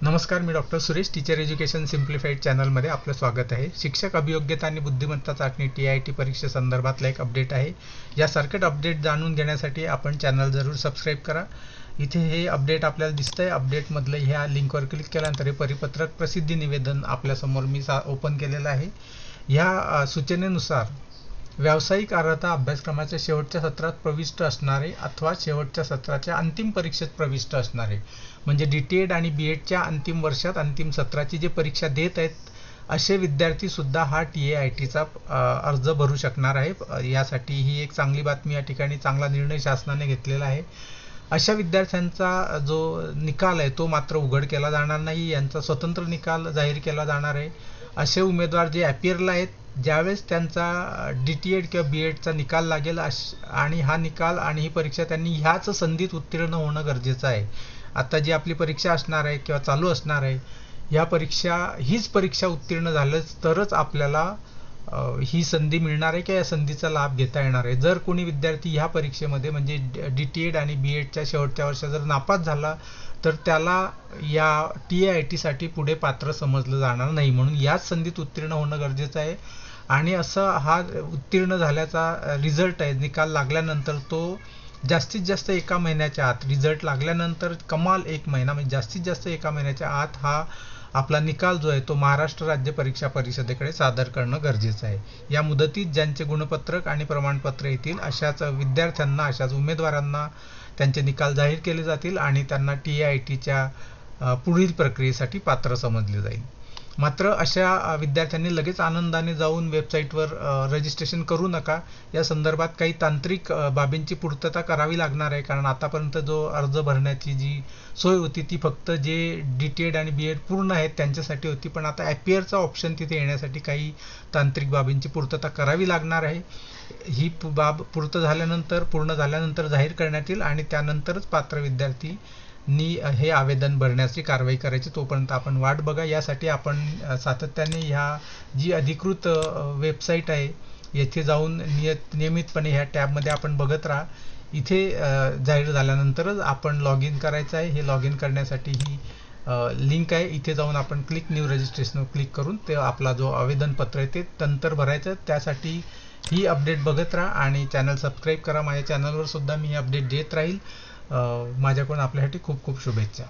नमस्कार, मी doctor Suresh, teacher education simplified चॅनलमध्ये आपलं स्वागत आहे. शिक्षक अभियोग्यता आणि बुद्धिमत्ता चाचणी TIT परीक्षेसंदर्भातला एक अपडेट आहे. या सर्किट अपडेट जाणून घेण्यासाठी आपण चॅनल जरूर सबस्क्राईब करा. इथे हे अपडेट आपल्याला दिसतंय. अपडेटमधलं ह्या लिंकवर क्लिक केल्यानंतर हे परिपत्रक प्रसिद्धी निवेदन आपल्यासमोर मी ओपन केलेलं आहे. ह्या सूचनेनुसार व्यावसायिक अर्हता अभ्यासक्रमाच्या शेवटच्या सत्रात प्रविष्ट असणारे अथवा शेवटच्या सत्राच्या अंतिम परीक्षेत प्रविष्ट असणारे म्हणजे DTED आणि BEdच्या अंतिम वर्षात अंतिम सत्राची जे परीक्षा देत आहेत असे विद्यार्थी सुद्धा हा TITचा अर्ज भरू शकणार आहे. यासाठी ही एक चांगली बातमी, या ठिकाणी चांगला निर्णय शासनाने घेतलेला आहे. अशा विद्यार्थ्यांचा जो निकाल आहे तो मात्र उघड केला जाणार नाही. यांचा स्वतंत्र निकाल जाहीर केला जाणार आहे. असे उमेदवार जे ॲपियरला आहेत, ज्यावेळेस त्यांचा DTED किंवा BEdचा निकाल लागेल आणि हा निकाल आणि ही परीक्षा त्यांनी ह्याच संधीत उत्तीर्ण होणं गरजेचं आहे. आता जी आपली परीक्षा असणार आहे किंवा चालू असणार आहे, हीच परीक्षा उत्तीर्ण झाल्यास तरच आपल्याला ही संधी मिळणार आहे किंवा या संधीचा लाभ घेता येणार आहे. जर कोणी विद्यार्थी ह्या परीक्षेमध्ये म्हणजे DTED आणि BEdच्या शेवटच्या वर्षात जर नापास झाला तर त्याला या TITसाठी पुढे पात्र समजलं जाणार नाही. म्हणून याच संधीत उत्तीर्ण होणं गरजेचं आहे. आणि असं हा उत्तीर्ण झाल्याचा रिझल्ट आहे, निकाल लागल्यानंतर तो जास्तीत जास्त एका महिन्याच्या आत, रिझल्ट लागल्यानंतर कमाल 1 महिना म्हणजे जास्तीत जास्त एका महिन्याच्या आत हा आपला निकाल जो आहे तो महाराष्ट्र राज्य परीक्षा परिषदेकडे सादर करणं गरजेचं आहे. या मुदतीत ज्यांचे गुणपत्रक आणि प्रमाणपत्र येतील अशाच विद्यार्थ्यांना, अशाच उमेदवारांना त्यांचे निकाल जाहीर केले जातील आणि त्यांना TITच्या पुढील प्रक्रियेसाठी पात्र समजले जाईल. मात्र अशा विद्यार्थ्यांनी लगेच आनंदाने जाऊन वेबसाईटवर रजिस्ट्रेशन करू नका. या संदर्भात काही तांत्रिक बाबींची पूर्तता करावी लागणार आहे, कारण आतापर्यंत जो अर्ज भरण्याची जी सोय होती ती फक्त जे DTED आणि BEd पूर्ण आहेत त्यांच्यासाठी होती. पण आता ॲपियरचा ऑप्शन तिथे येण्यासाठी काही तांत्रिक बाबींची पूर्तता करावी लागणार आहे. ही बाब पूर्ण झाल्यानंतर जाहीर करण्यात येईल आणि त्यानंतरच पात्र विद्यार्थी हे आवेदन भरण्याची कारवाई करायची. तोपर्यंत आपण वाट बघा. यासाठी आपण सातत्याने ह्या जी अधिकृत वेबसाईट आहे येथे जाऊन नियमितपणे ह्या टॅबमध्ये आपण बघत राहा. इथे जाहीर झाल्यानंतरच आपण लॉग इन करायचं आहे. हे लॉग इन करण्यासाठी ही लिंक आहे. इथे जाऊन आपण क्लिक न्यू रजिस्ट्रेशनवर क्लिक करून ते आपला जो आवेदनपत्र आहे ते नंतर भरायचं. त्यासाठी ही अपडेट बघत राहा आणि चॅनल सबस्क्राईब करा. माझ्या चॅनलवर सुद्धा मी अपडेट देत राहील. माझ्याकडून आपल्यासाठी खूप खूप शुभेच्छा.